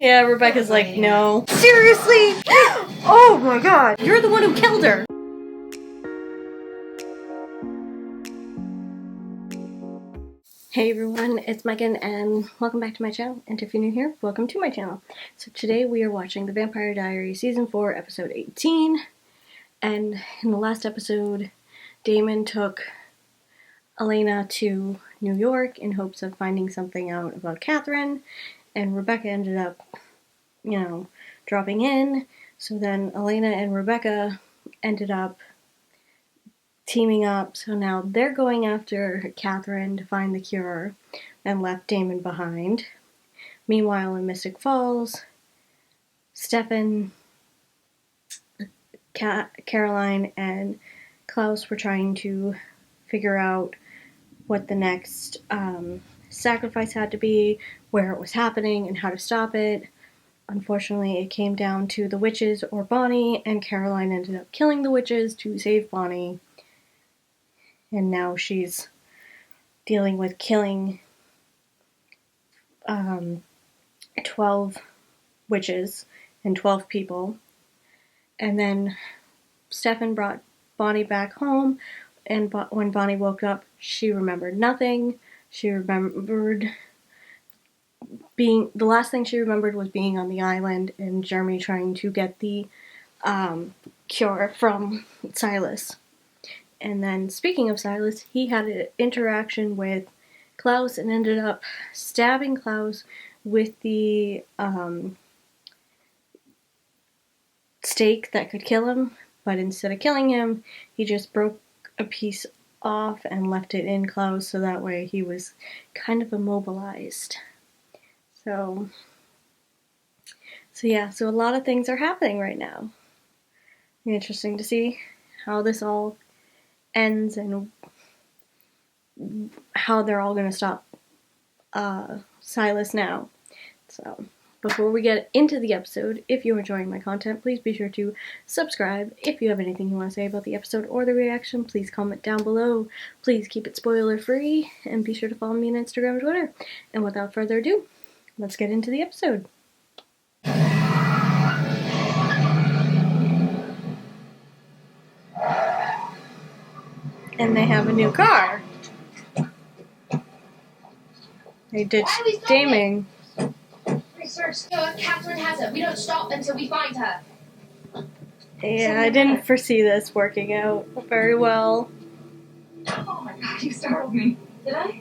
Yeah, Rebecca's like, no. Seriously? Oh my god. You're the one who killed her. Hey everyone, it's Megan and welcome back to my channel. And if you're new here, welcome to my channel. So today we are watching The Vampire Diaries Season 4, Episode 18. And in the last episode, Damon took Elena to New York in hopes of finding something out about Katherine. And Rebecca ended up, dropping in. So then Elena and Rebecca ended up teaming up. So now they're going after Katherine to find the cure and left Damon behind. Meanwhile, in Mystic Falls, Stefan, Caroline, and Klaus were trying to figure out what the next sacrifice had to be, where it was happening, and how to stop it. Unfortunately, it came down to the witches or Bonnie, and Caroline ended up killing the witches to save Bonnie. And now she's dealing with killing 12 witches and 12 people. And then Stefan brought Bonnie back home, and when Bonnie woke up, she remembered nothing. She remembered the last thing she remembered was being on the island and Jeremy trying to get the cure from Silas. And then, speaking of Silas, he had an interaction with Klaus and ended up stabbing Klaus with the stake that could kill him. But instead of killing him, he just broke a piece off and left it in Klaus, so that way he was kind of immobilized. So a lot of things are happening right now. Interesting to see how this all ends and how they're all going to stop Silas now. So, before we get into the episode, if you're enjoying my content, please be sure to subscribe. If you have anything you want to say about the episode or the reaction, please comment down below. Please keep it spoiler free, and be sure to follow me on Instagram and Twitter. And without further ado, let's get into the episode. And they have a new car. They ditched Damon. Research. Katherine has it. We don't stop until we find her. Yeah, I didn't foresee this working out very well. Oh my god, you startled me. Did I?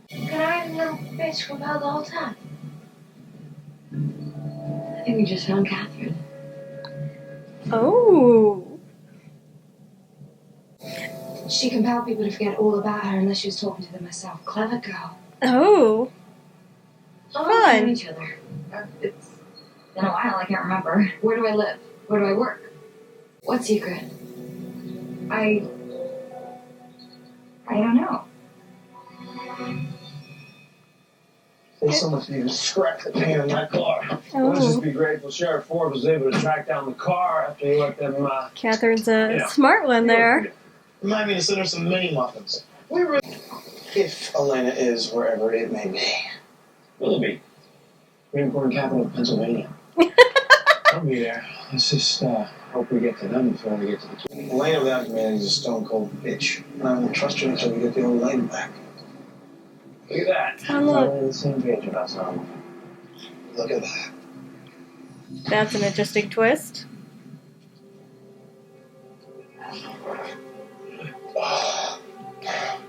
Can I have a little bitch compelled the whole time? I think we just found Katherine. Oh. She compelled people to forget all about her unless she was talking to them herself. Clever girl. Oh. How long Fun. do we know each other? It's been a while, I can't remember. Where do I live? Where do I work? What secret? I don't know. There's so much need to scrap the paint on that car. Let's just be grateful Sheriff Ford was able to track down the car after he let them, Catherine's a smart one there. Remind me to send her some mini muffins. If Elena is wherever it may be. Will it be? Supreme Court capital of Pennsylvania. I'll be there. Let's just hope we get to them before we get to the key. Elena without humanity is a stone cold bitch. And I won't trust her until we get the old lady back. Look at that. Oh, look. We're on the same page about something. Look at that. That's an interesting twist.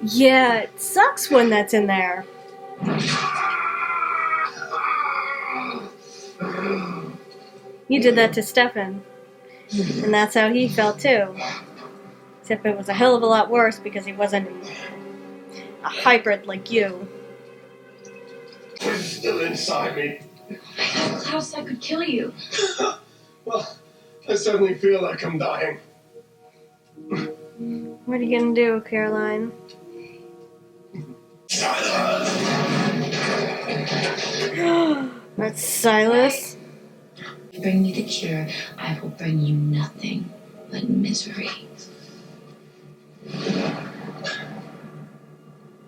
Yeah, it sucks when that's in there. You did that to Stefan. And that's how he felt too. Except it was a hell of a lot worse because he wasn't a hybrid like you. It's still inside me. Klaus, I could kill you. Well, I suddenly feel like I'm dying. What are you gonna do, Caroline? That's Silas. Bring me the cure. I will bring you nothing but misery.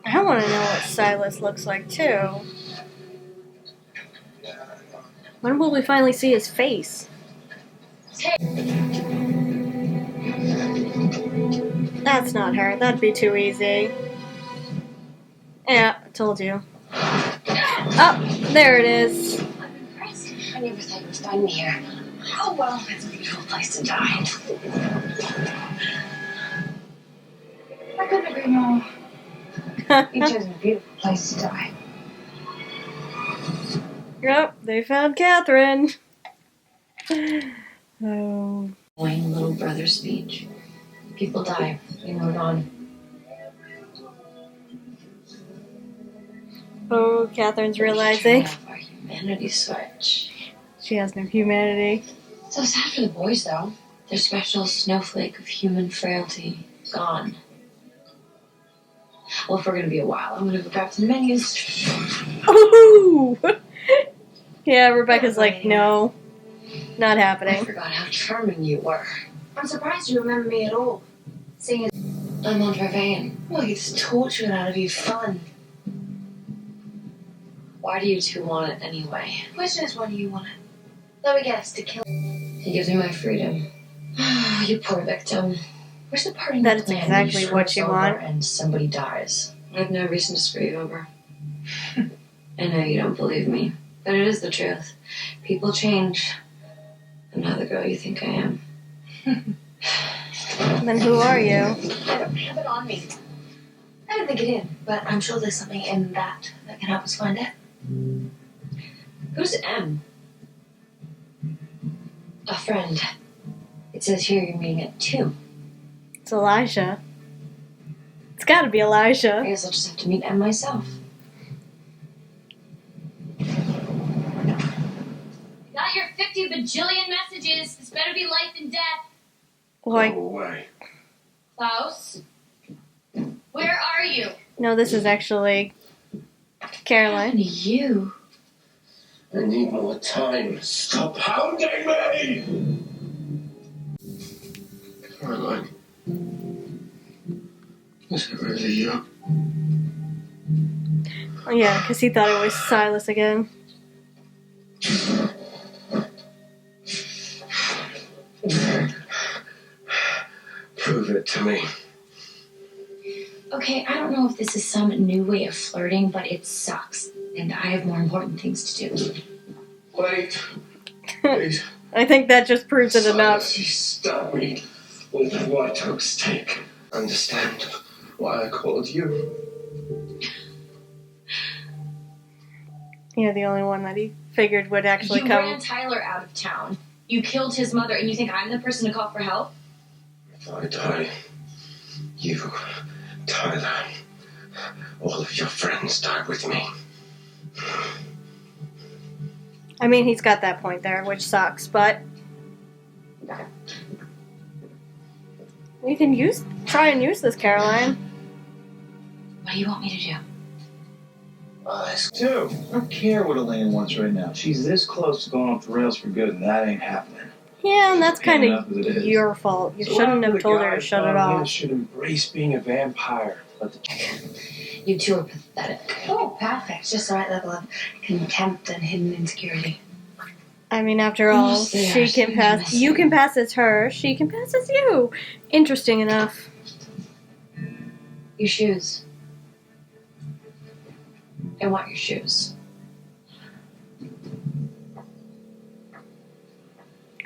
I want to know what Silas looks like too. When will we finally see his face? That's not her. That'd be too easy. Yeah, I told you. Oh, there it is. I'm impressed. I never thought you would find me here. Oh, well, it's a beautiful place to die. I couldn't agree more. You chose a beautiful place to die. Yep, they found Katherine. Oh. Plain little brother speech. People die. They move on. Oh, Catherine's realizing Our humanity switch. she has no humanity. So sad for the boys, though. Their special snowflake of human frailty gone. Well, if we're gonna be a while, I'm gonna go grab some menus. Ooh! Yeah, Rebecca's like, no, not I happening. forgot how charming you were. I'm surprised you remember me at all. Seeing as I'm on Vervain. Well, it's torturing out of you fun. Why do you two want it anyway? the question is, what do you want? Let me guess, to kill. He gives me my freedom. You poor victim. Where's the party? That is plan exactly when what you over want. And somebody dies. I have no reason to screw you over. I know you don't believe me, but it is the truth. People change. I'm not the girl you think I am. Then who are you? I don't have it on me. I didn't think it in, but I'm sure there's something in that can help us find it. Who's M? A friend. It says here you're meeting at 2. It's Elijah. It's gotta be I Elijah. guess I'll just have to meet M myself. Got your 50 bajillion messages. This better be life and death. Like, away. Klaus? Where are you? no, this is actually Caroline. And you? I need more time. Stop hounding me! Caroline. Is it really you? Oh, yeah, because he thought it was Silas again. Prove it to me. Okay, I don't know if this is some new way of flirting, but it sucks. And I have more important things to do. Wait. Please. I think that just proves it enough. Silas, you stabbed me with a white oak stake. Understand why I called you? You're the only one that he figured would actually You come. ran Tyler out of town. You killed his mother, and you think I'm the person to call for help? If I die, you, Tyler, all of your friends die with me. I mean, he's got that point there, which sucks, but you can try and use this, Caroline. What do you want me to do? Too. I don't care what Elaine wants right now. She's this close to going off the rails for good, and that ain't happening. Yeah, and that's kind Enough as it of is. your fault. You So shouldn't after have the told her to guys shut it thought Elena off. should embrace being a vampire. Let the You two are pathetic. Oh, perfect. Just the right level of contempt and hidden insecurity. I mean, after all, Yes, they she are can so pass. messy. You can pass as her. She can pass as you. Interesting enough. Your shoes. I want your shoes.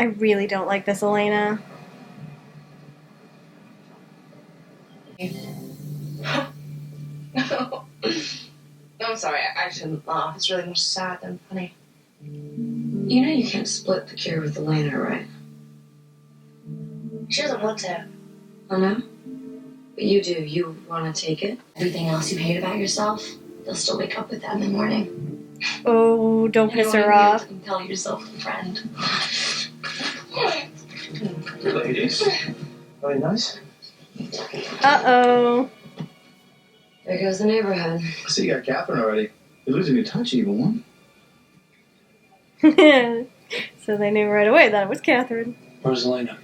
I really don't like this, Elena. No, I'm sorry. I shouldn't laugh. It's really more sad than funny. You know you can't split the cure with Elena, right? She doesn't want to. I know. But you do. You want to take it. Everything else you hate about yourself, you'll still wake up with that in the morning. Oh, don't piss her off. And tell yourself a friend. ladies. Really nice. Uh-oh. There goes the neighborhood. I see you got Katherine already. You're losing your touch, evil one. So they knew right away that it was Katherine. Where's Elena?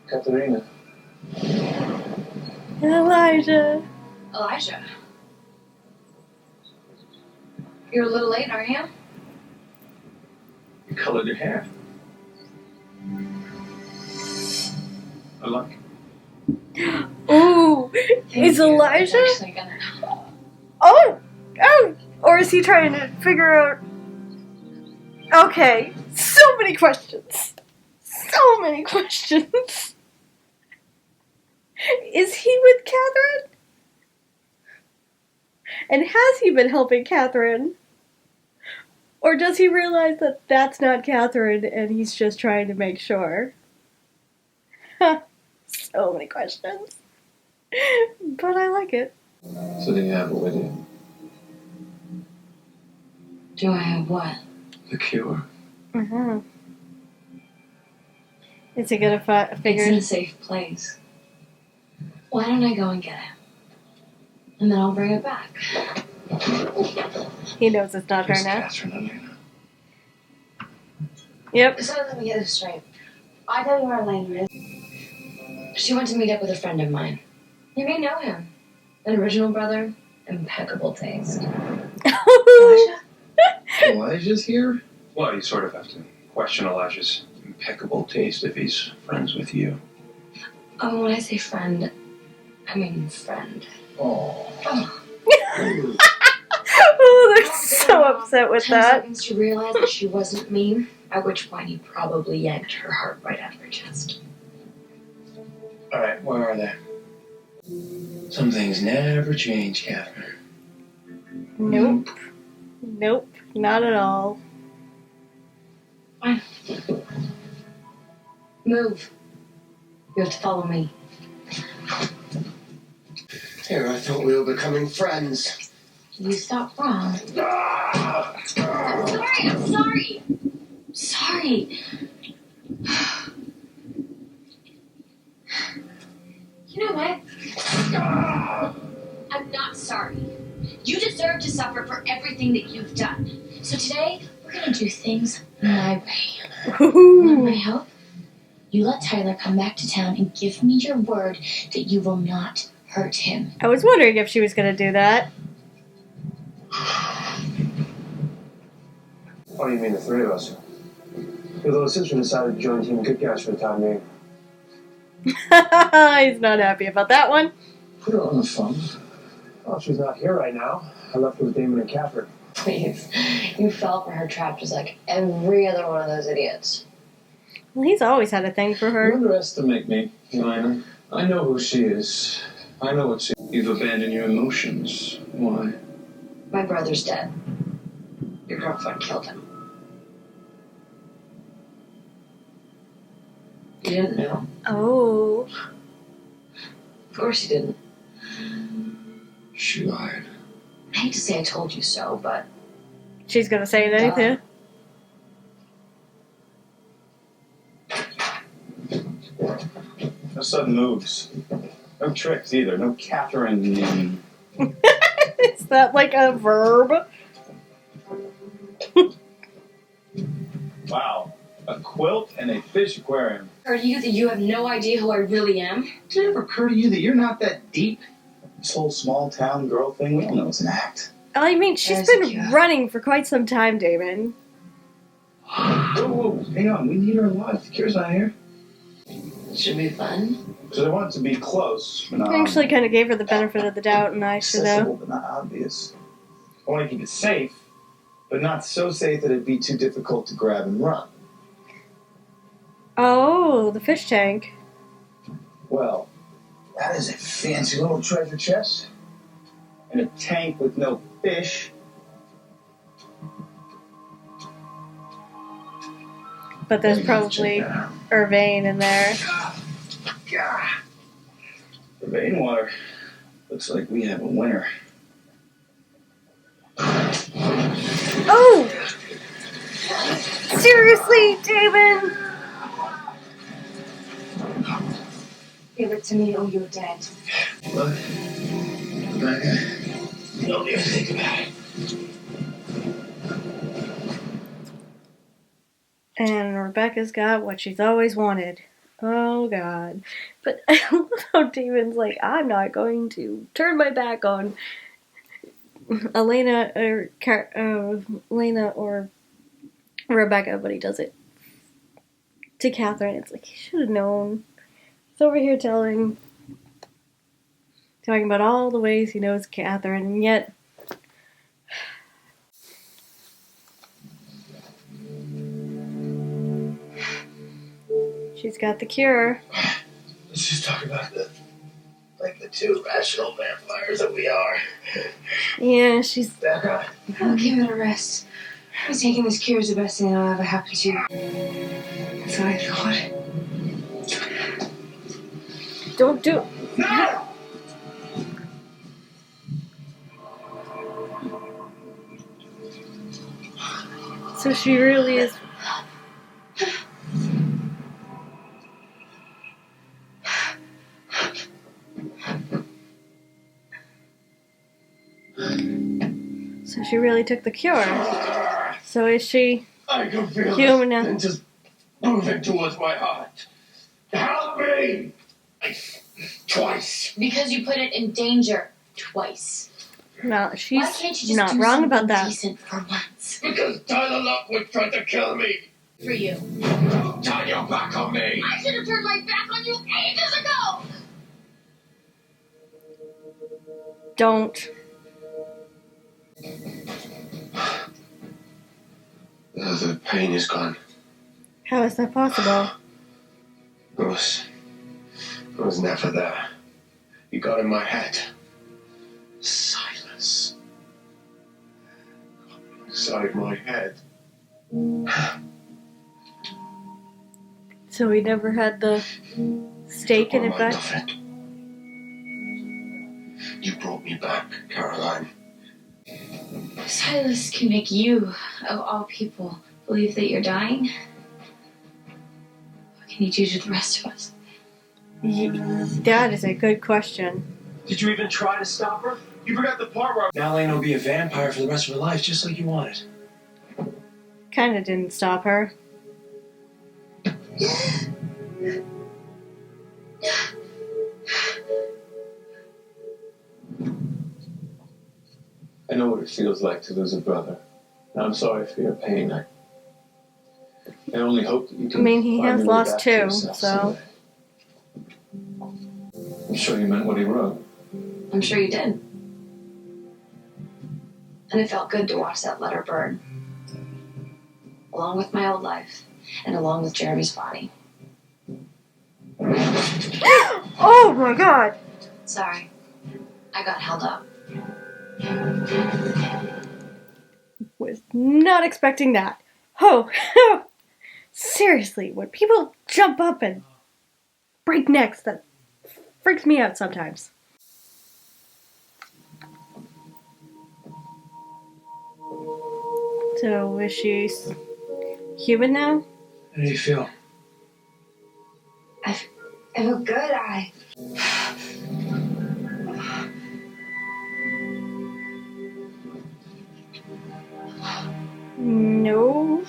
Katharina. Elijah. Elijah. You're a little late, aren't you? You colored your hair. I like it. Ooh, is Elijah? It's actually gonna... Oh! Or is he trying to figure out... Okay, so many questions. So many questions. Is he with Katherine? And has he been helping Katherine? Or does he realize that that's not Katherine and he's just trying to make sure? So many questions. But I like it. So do you have it with you? Do I have what? The cure. Uh-huh. Is he gonna It's figure... in a safe place. Why don't I go and get it? And then I'll bring it back. He knows it's not her It's now. Katherine, Elena. Yep. So let me get this straight. I tell you where Elena is. She went to meet up with a friend of mine. You may know him. An original brother, impeccable taste. Elijah? Elijah's here? Well, you sort of have to question Elijah's impeccable taste if he's friends with you. Oh, when I say friend, I mean friend. Oh. Oh, they're so upset with that. Seconds to realize that she wasn't mean, at which point he probably yanked her heart right out of her chest. Alright, where are they? Some things never change, Katherine. Nope. Nope, not at all. Fine. Move. You have to follow me. Here, I thought we were becoming friends. You thought wrong. I'm sorry. Sorry. You know what? I'm not sorry. You deserve to suffer for everything that you've done. So today, we're gonna do things my way. Want Ooh. my help? You let Tyler come back to town and give me your word that you will not hurt him. I was wondering if she was gonna do that. Oh, you mean the three of us? Your little sister decided to join Team Good Guys for the time being. He's not happy about that one. Put her on the phone. Well, she's not here right now. I left her with Damon and Katherine. Please. You fell for her trap just like every other one of those idiots. Well, he's always had a thing for You her. underestimate me, Elena. I know who she is. I know what she... You've abandoned your emotions. Why? My brother's dead. Your girlfriend killed him. You didn't know? Oh. Of course you didn't. She lied. I hate to say I told you so, but She's gonna say it anything. No sudden moves. No tricks either. No Katherine. Is that like a verb? Wow. A quilt and a fish aquarium. occur to you that you have no idea who I really am? Did it ever occur to you that you're not that deep? This whole small town girl thing, we all know it's an act. I mean, she's There's a been cure. running for quite some time, Damon. Whoa, hang on. We need her alive. The cure's not here. Should be fun. Because I want it to be close, but not I actually kind of gave her the benefit of the doubt, and I should accessible, have. but not obvious. I want to keep it safe, but not so safe that it'd be too difficult to grab and run. Oh, the fish tank. Well, that is a fancy little treasure chest. And a tank with no fish. But there's Check probably that out. Irvain in there. God. The vein water. Looks like we have a winner. Oh! Seriously, Damon! Give it to me or you're dead. Look. Rebecca. Don't even think about it. And Rebecca's got what she's always wanted. Oh, God. But I love how Damon's like, I'm not going to turn my back on Elena or Rebecca, but he does it to Katherine. It's like, he should have known. He's over here talking about all the ways he knows Katherine, and yet she's got the cure. Let's just talk about the two rational vampires that we are. Yeah, she's... Becca. I'll give it a rest. I was taking this cure is the best thing that'll ever happen to you. That's what I thought. Don't do... No! So she really is... So she really took the cure. So is she I can feel human now? and just moving towards my heart. Help me! Twice. Because you put it in danger twice. No, Why she's can't you just not do wrong something about that. decent for once? Because Tyler Lockwood tried to kill me. For you. Turn your back on me. I should have turned my back on you ages ago! Don't. The pain is gone. How is that possible? It was never there. You got in my head. Silas. Inside my head. So we never had the stake in it back? You brought me back, Caroline. Silas can make you, of all people, believe that you're dying. What can he do to the rest of us? That is a good question. Did you even try to stop her? You forgot the part where now Lane will be a vampire for the rest of her life, just like you wanted. Kinda didn't stop her. I know what it feels like to lose a brother. And I'm sorry for your pain. I only hope that you can. I mean, he find has your way lost back to two, yourself so. someday. I'm sure you meant what he wrote. I'm sure you did. And it felt good to watch that letter burn. Along with my old life. And along with Jeremy's body. Oh my god! Sorry. I got held up. Was not expecting that. Oh, seriously, when people jump up and break necks, that freaks me out sometimes. So, is she human now? How do you feel? I feel good. No.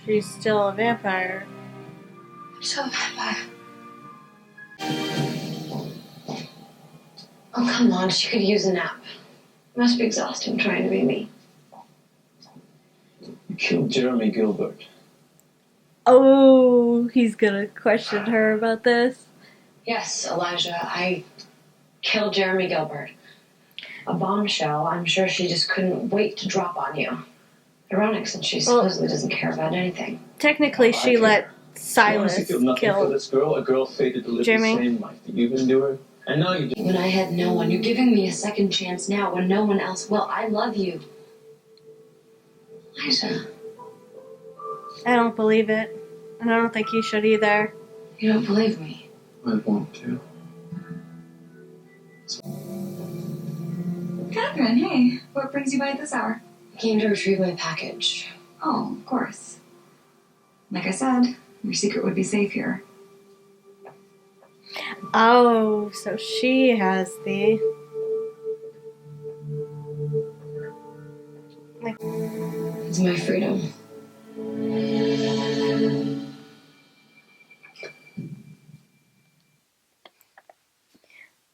She's still a vampire. I'm so vampire. Oh, come on. She could use a nap. It must be exhausting trying to be me. You killed Jeremy Gilbert. Oh, he's gonna question her about this. Yes, Elijah. I killed Jeremy Gilbert. A bombshell. I'm sure she just couldn't wait to drop on you. Ironic, since she supposedly doesn't care about anything. Technically, she let Silas You feel nothing for kill this girl, a girl fated to live Jimmy. the same life that you've endured. And now you just... When I had no one, you're giving me a second chance now when no one else will. I love you. Elijah, I don't believe it. And I don't think you should either. you don't believe me. I want to. Katherine, hey. What brings you by at this hour? I came to retrieve my package. Oh, of course. Like I said, your secret would be safe here. Oh, so she has the... It's my freedom.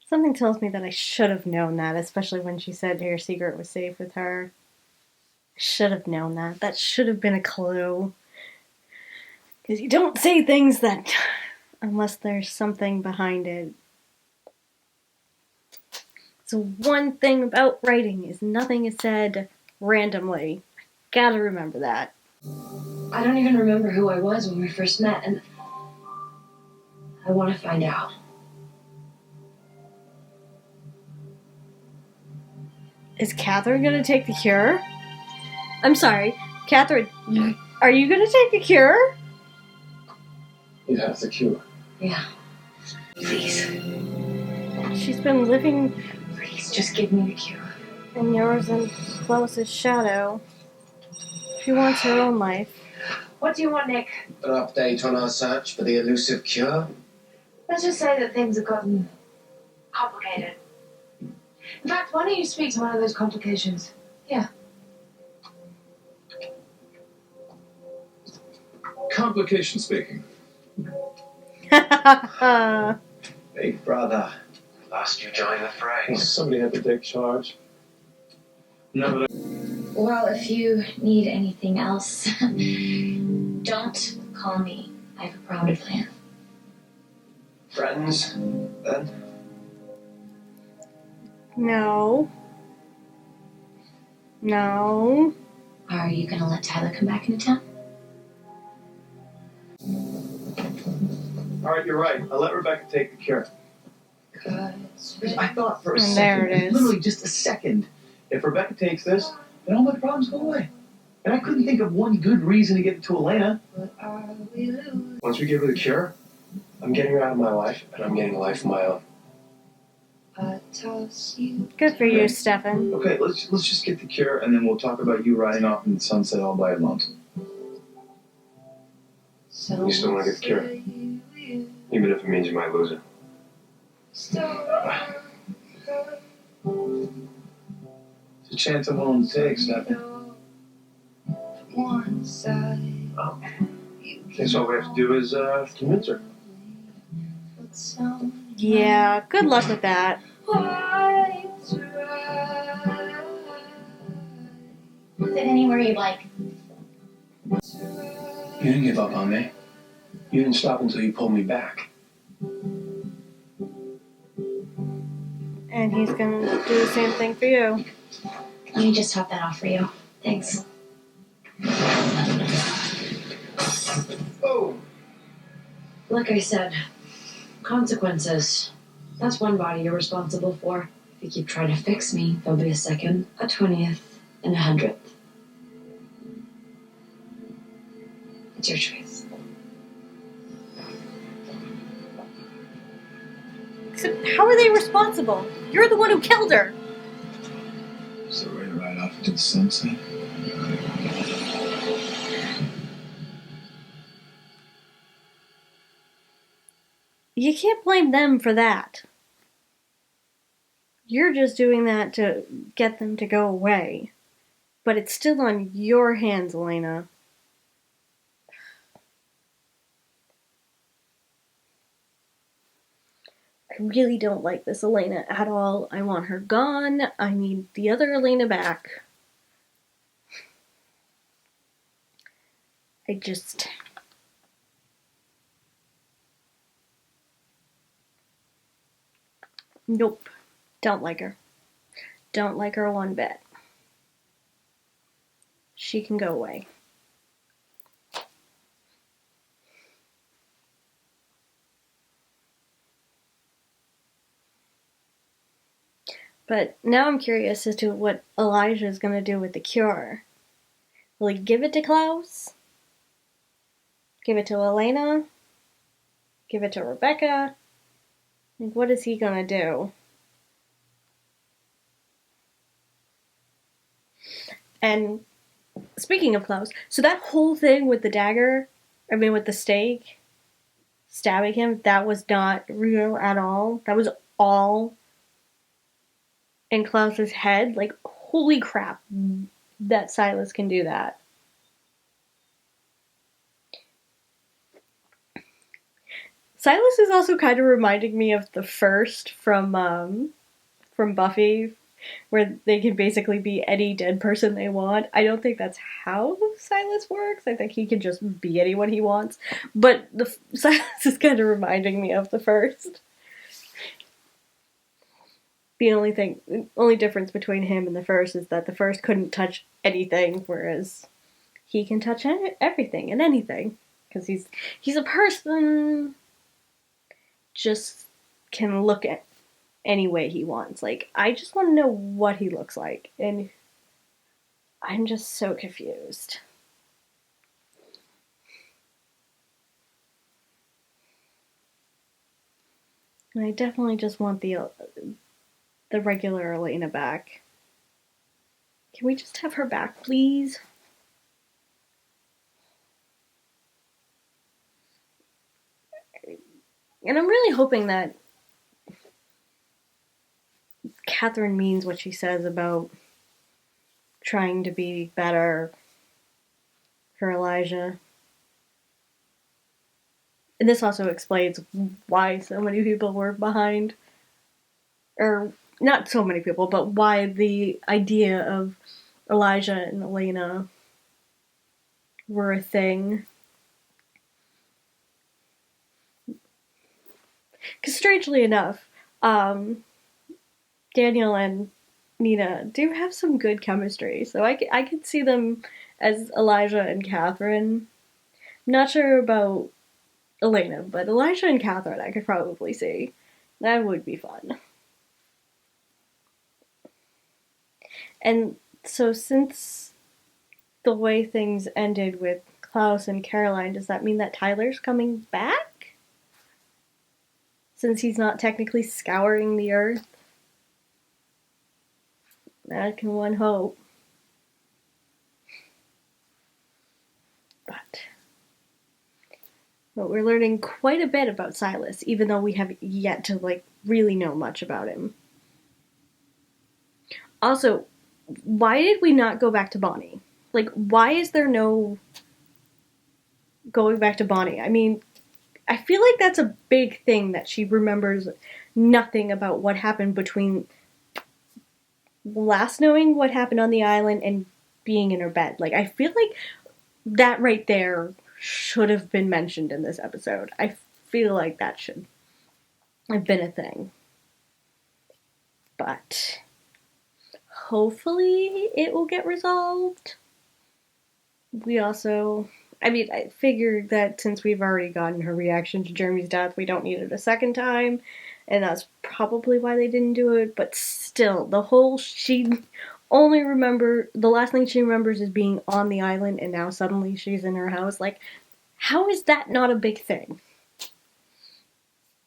Something Something tells me that I should have known that, especially when she said her secret was safe with her. I should have known that. That should have been a clue. Because you don't say things that, unless there's something behind it. So one thing about writing is nothing is said randomly. Gotta remember that. I don't even remember who I was when we first met, and I want to find out. Is Katherine gonna take the cure? I'm sorry, Katherine, are you gonna take the cure? You have the cure. Yeah. Please. She's been living Please, just give me the cure. in yours and Klaus's shadow. She wants her own life. What do you want, Nick? An update on our search for the elusive cure? Let's just say that things have gotten complicated. In fact, why don't you speak to one of those complications? Complication speaking. Big brother. Last you joined the fray. Somebody had to take charge. No, but Well, if you need anything else, don't call me. I have a proper plan. Friends, then? No. No. Are you gonna let Tyler come back into town? All right, you're right. I'll let Rebecca take the cure. I thought for a And second, there it is. literally just a second, if Rebecca takes this, then all my problems go away. And I couldn't think of one good reason to give it to Elena. Once we give her the cure, I'm getting her out of my life, and I'm getting a life of my own. Good for you, Stefan. okay, let's just get the cure, and then we'll talk about you riding off in the sunset all by your lonesome. You still want to get the cure? Even if it means you might lose it. It's a chance I'm willing to take, Stefan. Guess all we have to do is convince her. Yeah, good luck with that. Sit anywhere you like. You didn't give up on me. You didn't stop until you pulled me back. And he's gonna do the same thing for you. Let me just top that off for you. Thanks. Oh! Like I said, consequences. That's one body you're responsible for. If you keep trying to fix me, there'll be a second, a 20th, and a 100th. It's your choice. Except, how are they responsible? You're the one who killed her. So ready to ride off into the sunset? You can't blame them for that. You're just doing that to get them to go away. But it's still on your hands, Elena. I really don't like this Elena at all. I want her gone. I need the other Elena back. I just... Nope. Don't like her. Don't like her one bit. She can go away. But now I'm curious as to what Elijah is going to do with the cure. Will he give it to Klaus? Give it to Elena? Give it to Rebecca? Like, what is he going to do? And speaking of Klaus, so that whole thing with the dagger, with the stake, stabbing him, that was not real at all. That was all in Klaus's head. Like, holy crap, that Silas can do that. Silas is also kind of reminding me of the first from Buffy, where they can basically be any dead person they want. I don't think that's how Silas works. I think he can just be anyone he wants. But Silas is kind of reminding me of the first. The only difference between him and the first is that the first couldn't touch anything, whereas he can touch everything and anything. Because he's a person, just can look at any way he wants. Like, I just want to know what he looks like, and I'm just so confused. And I definitely just want the regular Elena back. Can we just have her back, please? And I'm really hoping that Katherine means what she says about trying to be better for Elijah. And this also explains why so many people were behind. Or, not so many people, but why the idea of Elijah and Elena were a thing. Because strangely enough, Daniel and Nina do have some good chemistry, so I could see them as Elijah and Katherine. I'm not sure about Elena, but Elijah and Katherine I could probably see. That would be fun. And so since the way things ended with Klaus and Caroline, does that mean that Tyler's coming back? Since he's not technically scouring the earth? That can one hope. But we're learning quite a bit about Silas, even though we have yet to, really know much about him. Also, why did we not go back to Bonnie? Why is there no going back to Bonnie? I mean, I feel like that's a big thing, that she remembers nothing about what happened between last knowing what happened on the island and being in her bed. I feel like that right there should have been mentioned in this episode. I feel like that should have been a thing. But hopefully it will get resolved. I figured that since we've already gotten her reaction to Jeremy's death, we don't need it a second time, and that's probably why they didn't do it, but still, the last thing she remembers is being on the island, and now suddenly she's in her house. How is that not a big thing?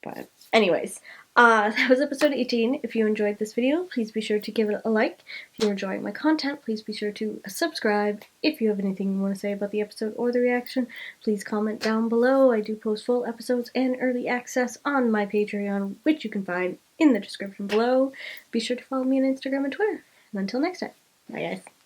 But anyways, that was episode 18. If you enjoyed this video, please be sure to give it a like. If you're enjoying my content, please be sure to subscribe. If you have anything you want to say about the episode or the reaction, please comment down below. I do post full episodes and early access on my Patreon, which you can find in the description below. Be sure to follow me on Instagram and Twitter. And until next time, bye guys.